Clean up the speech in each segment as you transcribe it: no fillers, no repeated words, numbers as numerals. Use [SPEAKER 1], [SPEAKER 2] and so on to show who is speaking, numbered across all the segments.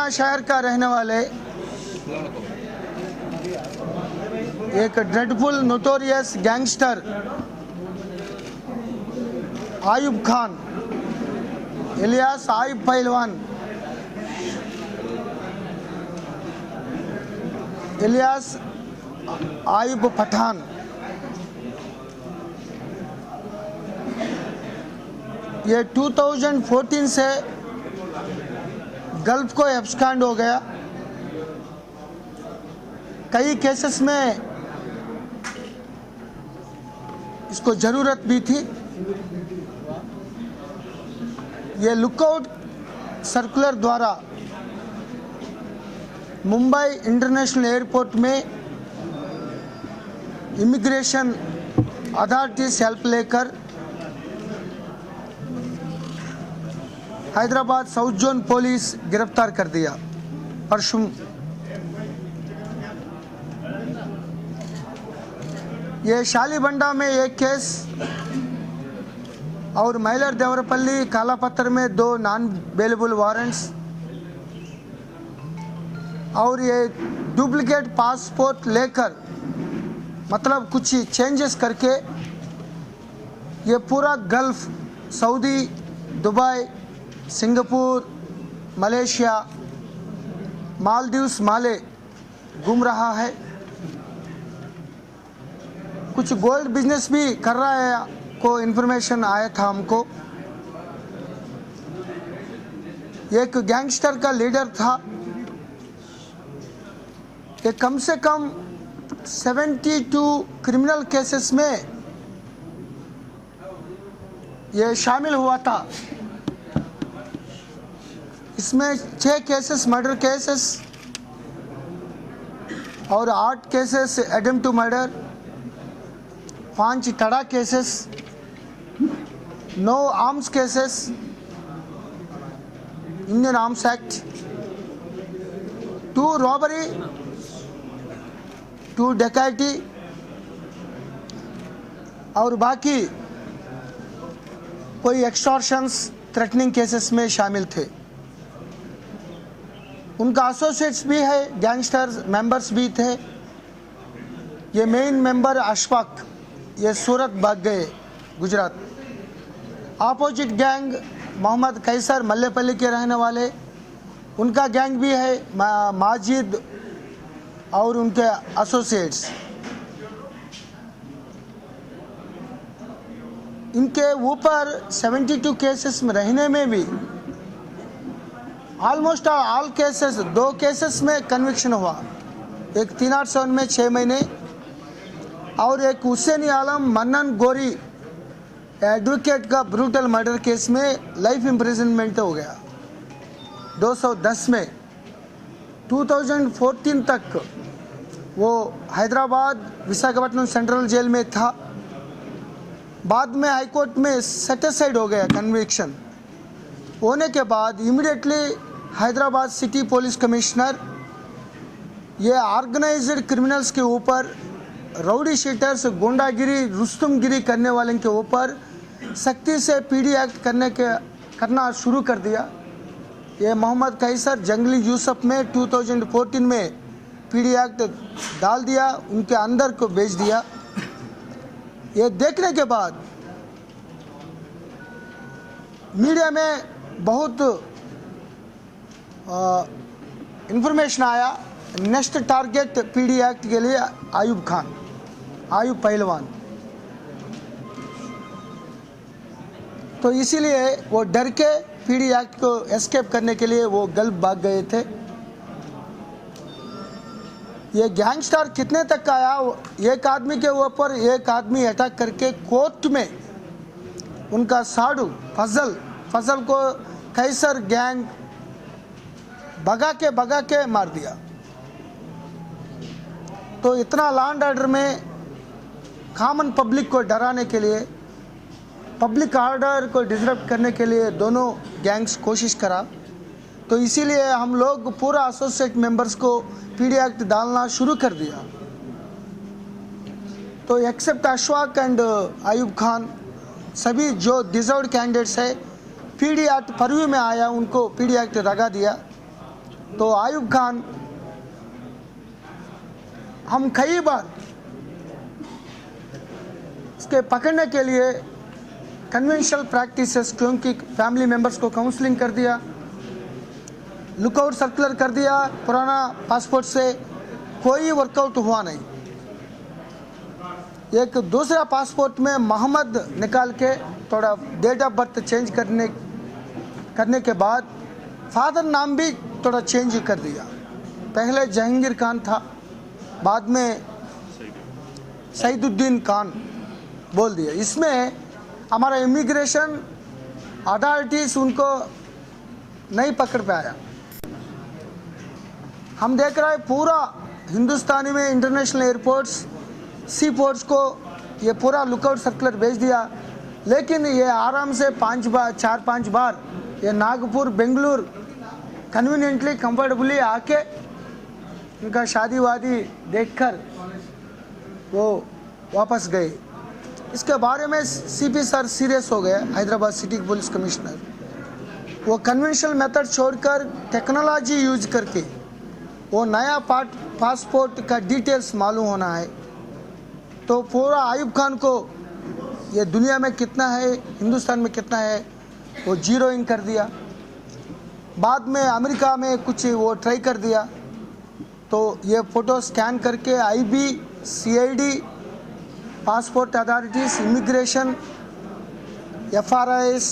[SPEAKER 1] पटना शहर का रहने वाले एक dreadful notorious gangster Ayub Khan Ilyas Ayub पहलवान इलियास आयुब पठान ये 2014 से गल्फ को एब्सकॉन्ड हो गया। कई केसेस में इसको ज़रूरत भी थी। ये लुकआउट सर्कुलर द्वारा मुंबई इंटरनेशनल एयरपोर्ट में इमिग्रेशन अथॉरिटीज हेल्प लेकर हैदराबाद साउथ जोन पुलिस गिरफ्तार कर दिया। परसों ये शालीबंडा में एक केस और मैलर देवरपल्ली कालापत्थर में 2 नॉन बेलेबल वारंट्स और ये डुप्लीकेट पासपोर्ट लेकर मतलब कुछ चेंजेस करके ये पूरा Gulf Saudi Dubai Singapore Malaysia Maldives Male घूम रहा है। कुछ गोल्ड बिजनेस भी कर रहा है को इन्फॉर्मेशन आया था हमको। एक गैंगस्टर का लीडर था। ये कम से कम 72 क्रिमिनल केसेस में ये शामिल हुआ था। इसमें 6 केसेस मर्डर केसेस और 8 cases attempt to murder, 5 TADA cases, 9 arms cases, Indian arms act, 2 robbery, 2 डकैती और बाकी कोई एक्सटॉर्शंस थ्रेटनिंग केसेस में शामिल थे। उनका एसोसिएट्स भी है, गैंगस्टर्स मेंबर्स भी थे। ये मेन मेंबर अशफाक ये सूरत भाग गए गुजरात। अपोजिट गैंग मोहम्मद कैसर मल्लेपल्ली के रहने वाले, उनका गैंग भी है माजिद और उनके एसोसिएट्स। इनके ऊपर 72 केसेस में रहने में भी ऑलमोस्ट ऑल केसेस 2 केसेस में कन्विक्शन हुआ। एक 307 में 6 महीने और एक हुसैन आलम मन्नन गोरी एडवोकेट का ब्रूटल मर्डर केस में लाइफ इम्प्रिजनमेंट हो गया 210 में। 2014 तक वो हैदराबाद विशाखापट्टनम सेंट्रल जेल में था। बाद में हाई कोर्ट में सेटिस्फाइड हो गया कन्विक्शन होने के बाद immediately Hyderabad city police commissioner ये ऑर्गेनाइज्ड क्रिमिनल्स के ऊपर राउडी शीटर्स गुंडागिरी रुस्तमगिरी करने वाले के ऊपर सख्ती से पीडी एक्ट करना शुरू कर दिया। ये मोहम्मद कैसर जंगली यूसुफ में 2014 में पीडी एक्ट डाल दिया, उनके अंदर को भेज दिया। ये देखने के बाद मीडिया में बहुत इंफॉर्मेशन आया। नेक्स्ट टारगेट पीडी एक्ट के लिए आयुब खान आयुब पहलवान। तो इसीलिए वो डर के पीडी एक्ट को एस्केप करने के लिए वो गल्फ भाग गए थे। ये गैंगस्टर कितने तक आया, एक आदमी के ऊपर एक आदमी अटैक करके कोर्ट में उनका साडू फजल को कैसर गैंग भगा के मार दिया। तो इतना लॉ एंड ऑर्डर में कॉमन पब्लिक को डराने के लिए, पब्लिक ऑर्डर को डिसरप्ट करने के लिए दोनों गैंग्स कोशिश करा। तो इसीलिए हम लोग पूरा एसोसिएट मेंबर्स को पीडी एक्ट डालना शुरू कर दिया। तो एक्सेप्ट अशफाक एंड आयुब खान सभी जो डिजर्व्ड कैंडिडेट्स है पीडी एक्ट परव्यू में आया, उनको पीडी एक्ट लगा दिया। तो आयुब खान हम कई बार इसके पकड़ने के लिए कन्वेंशनल प्रैक्टिसेस, क्योंकि फैमिली मेंबर्स को काउंसलिंग कर दिया, लुकआउट सर्कुलर कर दिया, पुराना पासपोर्ट से कोई वर्कआउट हुआ नहीं। एक दूसरा पासपोर्ट में मोहम्मद निकाल के थोड़ा डेट ऑफ बर्थ चेंज करने के बाद फादर नाम भी थोड़ा चेंज कर दिया। पहले जहांगीर खान था, बाद में सईदुद्दीन खान बोल दिया। इसमें हमारा इमिग्रेशन अथॉरिटीज़ उनको नहीं पकड़ पाया। हम देख रहे हैं पूरा हिंदुस्तानी में इंटरनेशनल एयरपोर्ट्स, सी पोर्ट्स को ये पूरा लुकआउट सर्कुलर भेज दिया, लेकिन ये आराम से 4-5 बार ये नागपुर, बेंगलुरु कन्वीनियंटली, कंफर्टेबली आके उनका शादी वादी देखकर वो वापस गए। इसके बारे में सीपी सर सीरियस हो गए, हैदराबाद सिटी पुलिस कमिश्नर। वो कन्वेंशनल मेथड छोड़कर टेक्नोलॉजी यूज करके वो नया पासपोर्ट का डिटेल्स मालूम होना है। तो पूरा आयुब खान को ये दुनिया में कितना है, हिंदुस्तान में कितना है, वो जीरो इन कर दिया। बाद में अमेरिका में कुछ वो ट्राई कर दिया, तो ये फ़ोटो स्कैन करके IB, CID, passport authorities, immigration, FRIs,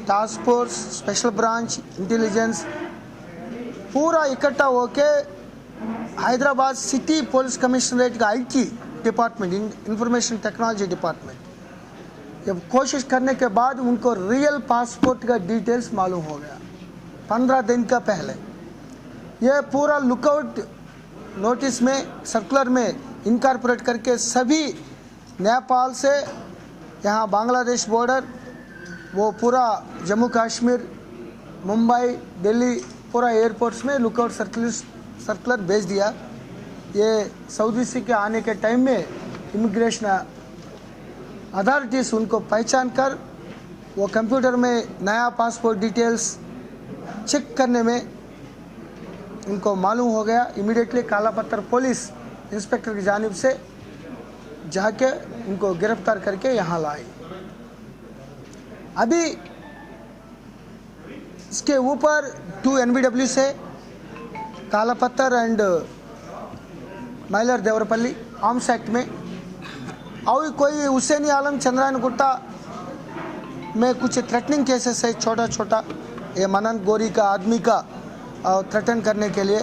[SPEAKER 1] task force, special branch, intelligence पूरा इकट्ठा होके हैदराबाद सिटी पुलिस कमिश्नरेट का IT department, information technology department, ये कोशिश करने के बाद उनको रियल पासपोर्ट का डिटेल्स मालूम हो गया 15 दिन का पहले। ये पूरा लुकआउट नोटिस में, सर्कुलर में इनकॉर्पोरेट करके सभी नेपाल से यहाँ बांग्लादेश बॉर्डर, वो पूरा जम्मू कश्मीर, मुंबई, दिल्ली पूरा एयरपोर्ट्स में लुकआउट सर्कुलर भेज दिया। ये सऊदी से के आने के टाइम में इमिग्रेशन अथॉरिटीज़ उनको पहचान कर वो कंप्यूटर में नया पासपोर्ट डिटेल्स चेक करने में उनको मालूम हो गया। इमीडिएटली काला पत्थर पुलिस इंस्पेक्टर की जानिब से जाके उनको गिरफ्तार करके यहाँ लाए। अभी इसके ऊपर 2 NBW से काला पत्थर and Mylar Devarpalli arms act में, और कोई हुसैनी आलम चंद्रायन गुट्टा में कुछ थ्रेटनिंग केसेस है, छोटा छोटा, ये मनन गोरी का आदमी का थ्रेटन करने के लिए।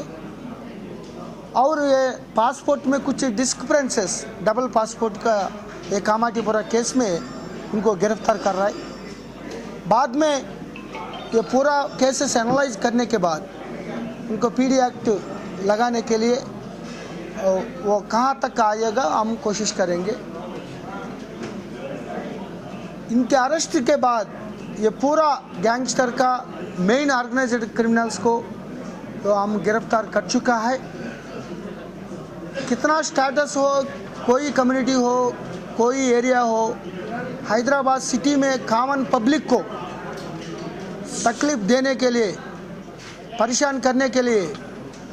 [SPEAKER 1] और ये पासपोर्ट में कुछ डिस्क्रिपेंसेस, डबल पासपोर्ट का ये कामाटीपुरा केस में उनको गिरफ्तार कर रहा है। बाद में ये पूरा केसेस एनालाइज करने के बाद उनको PD एक्ट लगाने के लिए वो कहाँ तक आएगा हम कोशिश करेंगे। इनके अरेस्ट के बाद ये पूरा गैंगस्टर का मेन ऑर्गेनाइज्ड क्रिमिनल्स को तो हम गिरफ्तार कर चुका है। कितना स्टेटस हो, कोई कम्युनिटी हो, कोई एरिया हो, हैदराबाद सिटी में कॉमन पब्लिक को तकलीफ देने के लिए, परेशान करने के लिए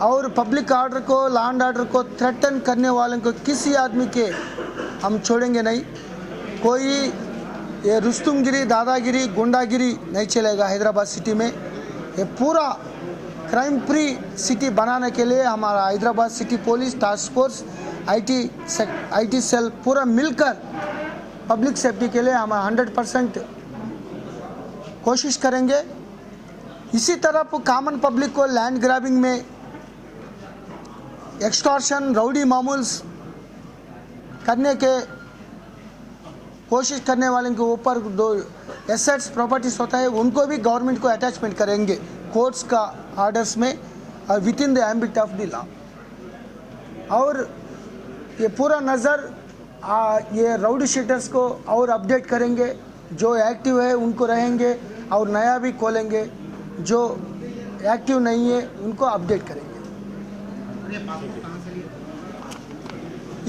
[SPEAKER 1] और पब्लिक ऑर्डर को, लॉ एंड ऑर्डर को थ्रेटन करने वालों को किसी आदमी के हम छोड़ेंगे नहीं। कोई ये रुस्तुमगिरी, दादागिरी, गुंडागिरी नहीं चलेगा हैदराबाद सिटी में। ये पूरा क्राइम फ्री सिटी बनाने के लिए हमारा Hyderabad city police, task force, IT cell पूरा मिलकर पब्लिक सेफ्टी के लिए हम 100% कोशिश करेंगे। इसी तरह कॉमन पब्लिक को लैंड ग्रैबिंग में, एक्सटॉर्शन, राउडी मामूल्स करने के कोशिश करने वाले के ऊपर जो एसेट्स, प्रॉपर्टीज होता है उनको भी गवर्नमेंट को अटैचमेंट करेंगे कोर्ट्स का ऑर्डर्स में और with in the ambit of the law. और ये पूरा नज़र ये राउडी शीटर्स को और अपडेट करेंगे, जो एक्टिव है उनको रहेंगे और नया भी खोलेंगे, जो एक्टिव नहीं है उनको अपडेट करेंगे।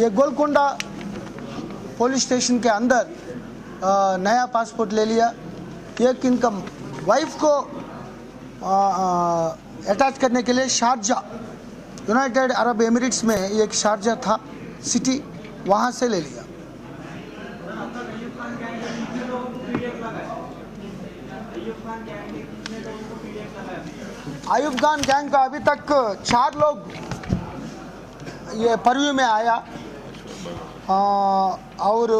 [SPEAKER 1] ये गोलकोंडा पुलिस स्टेशन के अंदर नया पासपोर्ट ले लिया। एक इनका वाइफ को अटैच करने के लिए शारजा, यूनाइटेड अरब एमिरेट्स में एक शारजा था सिटी, वहाँ से ले लिया। आयुब खान गैंग का अभी तक 4 लोग ये परव्यू में आया और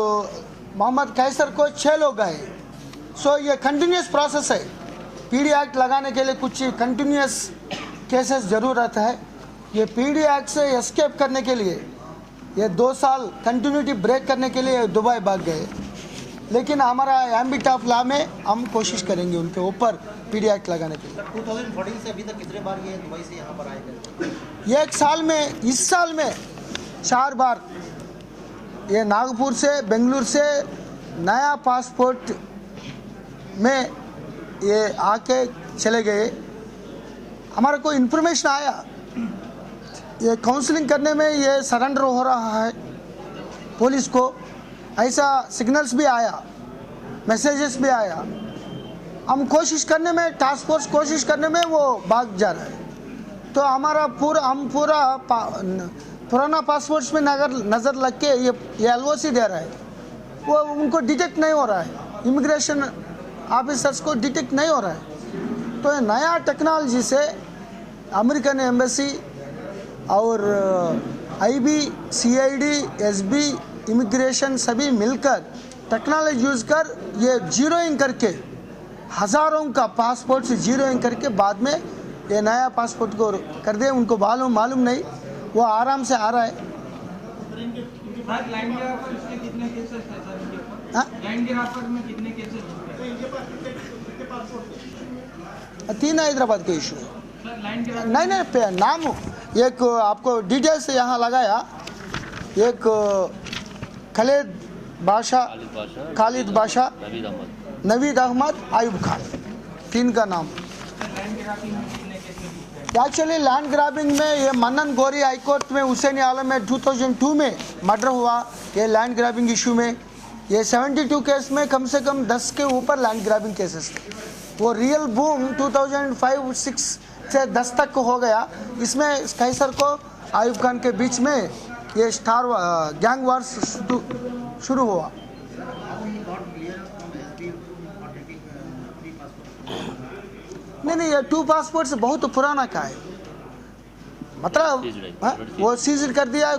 [SPEAKER 1] मोहम्मद कैसर को 6 लोग गए। सो ये कंटिन्यूस प्रोसेस है। पीडी एक्ट लगाने के लिए कुछ कंटिन्यूस केसेस ज़रूरत है। ये पीडी एक्ट से एस्केप करने के लिए ये 2 साल कंटिन्यूटी ब्रेक करने के लिए दुबई भाग गए, लेकिन हमारा एम्बिट ऑफ लॉ में हम कोशिश करेंगे उनके ऊपर पीडी एक्ट लगाने के लिए।
[SPEAKER 2] 2014 से अभी तक कितने बार ये दुबई से यहाँ पर आए थे?
[SPEAKER 1] एक साल में, इस साल में 4 बार ये नागपुर से, बेंगलुरु से नया पासपोर्ट में ये आके चले गए। हमारे को इन्फॉर्मेशन आया ये काउंसलिंग करने में ये सरेंडर हो रहा है पुलिस को, ऐसा सिग्नल्स भी आया, मैसेजेस भी आया। हम कोशिश करने में, टास्क फोर्स कोशिश करने में वो भाग जा रहा है। तो हमारा पुराना पासपोर्ट्स में नज़र लग के ये LOC दे रहा है, वो उनको डिटेक्ट नहीं हो रहा है, इमिग्रेशन ऑफिसर्स को डिटेक्ट नहीं हो रहा है। तो ये नया टेक्नोलॉजी से अमेरिकन एम्बेसी और IB, CID, SB, इमिग्रेशन सभी मिलकर टेक्नोलॉजी यूज़ कर ये जीरोइंग करके हज़ारों का पासपोर्ट से जीरोइंग करके बाद में ये नया पासपोर्ट को कर दे। उनको मालूम नहीं, वो आराम से आ रहा है। हाँ? 3 हैदराबाद के इशू है। नहीं, नाम एक आपको डिटेल्स यहाँ लगाया, एक खालिद बादशाह, नवीद अहमद, आयुब खान, 3 का नाम। एक्चुअली लैंड ग्रैबिंग में ये मन्नन गौरी हाई कोर्ट में हुसैन आलम में 2002 में मर्डर हुआ। ये लैंड ग्रैबिंग इशू में ये 72 केस में कम से कम 10 के ऊपर लैंड ग्रैबिंग केसेस थे। वो रियल बूम 2005-6 से 10 तक हो गया। इसमें कैसर को आयुब खान के बीच में ये स्टार गैंग वार्स शुरू हुआ। नहीं, ये 2 पासपोर्ट बहुत पुराना का है, मतलब वो सीज कर दिया।